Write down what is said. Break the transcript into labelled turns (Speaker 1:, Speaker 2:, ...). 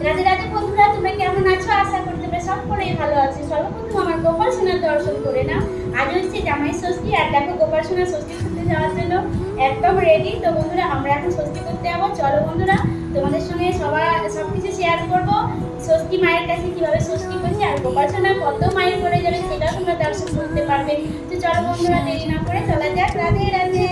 Speaker 1: রাধে রাধে বন্ধুরা, তোমরা কেমন আছো? আশা করি তোমরা সকলেই ভালো আছো। সর্বপ্রথম আমার গোপাল সোনার দর্শন করে নাও। আজ হচ্ছে জামাই ষষ্ঠী, আর দেখো গোপাল সোনার ষষ্ঠী করতে যাওয়ার জন্য একদম রেডি। তো বন্ধুরা, আমরা এখন ষষ্ঠী করতে যাবো। চলো বন্ধুরা, তোমাদের সঙ্গে সবকিছু শেয়ার করবো। ষষ্ঠী মায়ের কাছে কিভাবে ষষ্ঠী করছে, আর গোপাল সোনা কত মায়ের করে যাবে সেটাও তোমরা দর্শন করতে পারবে। তো চলো বন্ধুরা, দেরি না করে চলা যাক। রাধে রাধে।